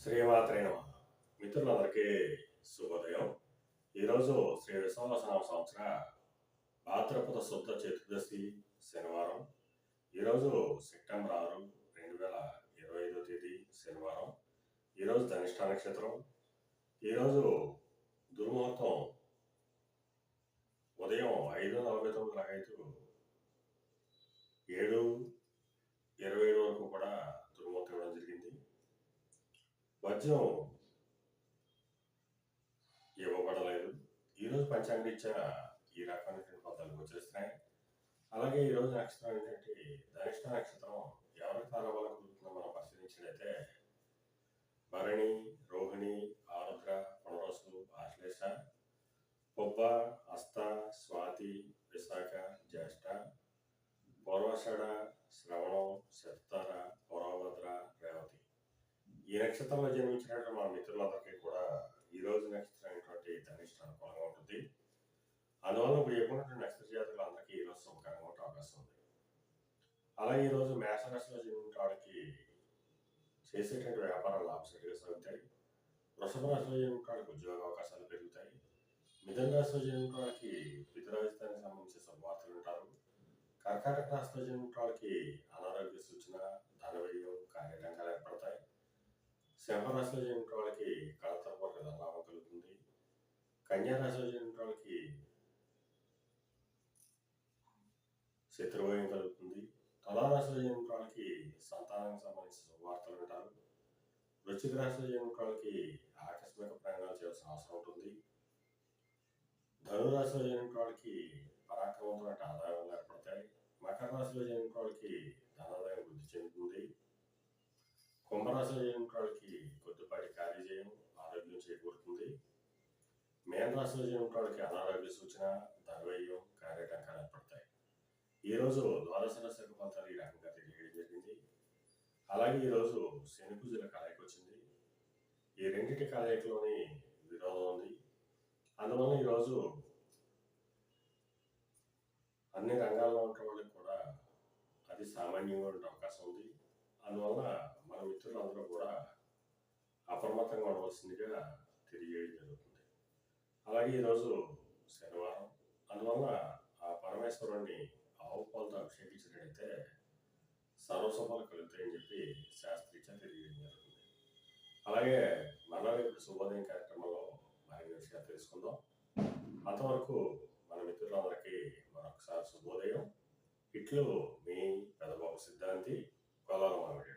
శ్రీమాత్రే నమః. మిత్రులందరికీ శుభోదయం. ఈరోజు శ్రీ విశ్వావసనామ సంవత్సర భాద్రపద శుద్ధ చతుర్దశి శనివారం. ఈరోజు సెప్టెంబర్ 6, 2025 తేదీ శనివారం. ఈరోజు ధనిష్ట నక్షత్రం. ఈరోజు దుర్ముహూర్తం ఉదయం 5:49 7:27 వరకు కూడా దుర్ముహూర్తం ఇవ్వడం జరిగింది. వజ్రం ఇవ్వబడలేదు. ఈరోజు పంచాంగరీత్యా ఈ రకమైనటువంటి ఫలితాలు గోచరిస్తున్నాయి. అలాగే ఈరోజు నక్షత్రం ఏంటంటే ధనిష్ట నక్షత్రం. ఎవరికి తారాబలం కుదురుతుందో మనం పరిశీలించినట్లయితే భరణి, రోహిణి, ఆరుద్ర, పునరసు, ఆశ్లేష, పొబ్బ, హస్త, స్వాతి, విశాఖ, జ్యేష్ఠ, పూర్వాషాఢ, శ్రవణం, శతార, పూర్వభద్ర, రేవతి. ఈ నక్షత్రంలో జన్మించినటువంటి మన మిత్రులందరికీ కూడా ఈ రోజు నక్షత్రం అయినటువంటి ధనిష్ట అనుకూలంగా ఉంటుంది. అందువల్ల ఇప్పుడు చెప్పినటువంటి నక్షత్ర జాతకులందరికీ ఈరోజు శుభకరంగా ఉండే అవకాశం ఉంది. అలాగే ఈరోజు మేషరాశిలో జన్మించిన వాళ్ళకి చేసేటువంటి వ్యాపారాలు లాభసాటిగా సాగుతాయి. వృషభ రాశిలో జన్మించిన వాళ్ళకి ఉద్యోగ అవకాశాలు పెరుగుతాయి. మిథున రాశిలో జన్మించిన వాళ్ళకి పితృరాజధానికి సంబంధించిన శుభవార్తలు ఉంటారు. కర్కాటక రాశిలో జన్మించిన వాళ్ళకి అనారోగ్య సూచన, ధన వ్యయం, కార్యటంకాలు ఏర్పడతాయి. సింహరాశిలో జన్మించిన వాళ్ళకి కళతరపూర్వక ధనలాభం కలుగుతుంది. కన్యా రాశిలో జన్మించిన వాళ్ళకి శత్రుభయం కలుగుతుంది. తులారాశిలో జన్మించిన వాళ్ళకి సంతానానికి సంబంధించిన శుభవార్తలు వింటారు. వృశ్చిక రాశిలో జన్మించిన వాళ్ళకి ఆకస్మిక ప్రయాణాలు చేయాల్సిన అవసరం ఉంటుంది. ధనురాశిలో జన్మించిన వాళ్ళకి పరాక్రమంతో ఆదాయాలు ఏర్పడతాయి. మకర రాశిలో జన్మించిన వాళ్ళకి ధనాదాయం వృద్ధి చెందుతుంది. కుంభరాశిలో జన్మించిన వాళ్ళకి కొద్దిపాటి కార్యజయం, ఆరోగ్యం చేకూరుతుంది. మేన రాశిలో జన్మించిన వాళ్ళకి అనారోగ్య సూచన, ధనవ్యయం, కార్యటంకాలు ఏర్పడతాయి. ఈరోజు ద్వాదశ రాశి ఫలితాలు ఈ రకంగా తెలియజేయడం జరిగింది. అలాగే ఈరోజు శని పూజల కలయిక వచ్చింది. ఈ రెండింటి కలయికలోని విరోధం ఉంది. అందువల్ల ఈరోజు అన్ని రంగాల్లో ఉన్న వాళ్ళకి కూడా అది సామాన్యంగా ఉండే అవకాశం ఉంది. అందువల్ల మన మిత్రులందరూ కూడా అప్రమత్తంగా ఉండవలసిందిగా తెలియజేయడం జరుగుతుంది. అలాగే ఈరోజు శనివారం. అందువల్ల ఆ పరమేశ్వరుణ్ణి ఆవు పాలతో అభిషేకించినట్టయితే సర్వశుభాలు కలుగుతాయని చెప్పి శాస్త్రీత్యా తెలియజేయడం జరుగుతుంది. అలాగే మళ్ళీ రేపు శుభోదయం కార్యక్రమంలో మరిన్ని విషయాలు తెలుసుకుందాం. అంతవరకు మన మిత్రులందరికీ మరొకసారి శుభోదయం. ఇట్లు మీ పెదబాబు సిద్ధాంతి, కోలాల మామిడి.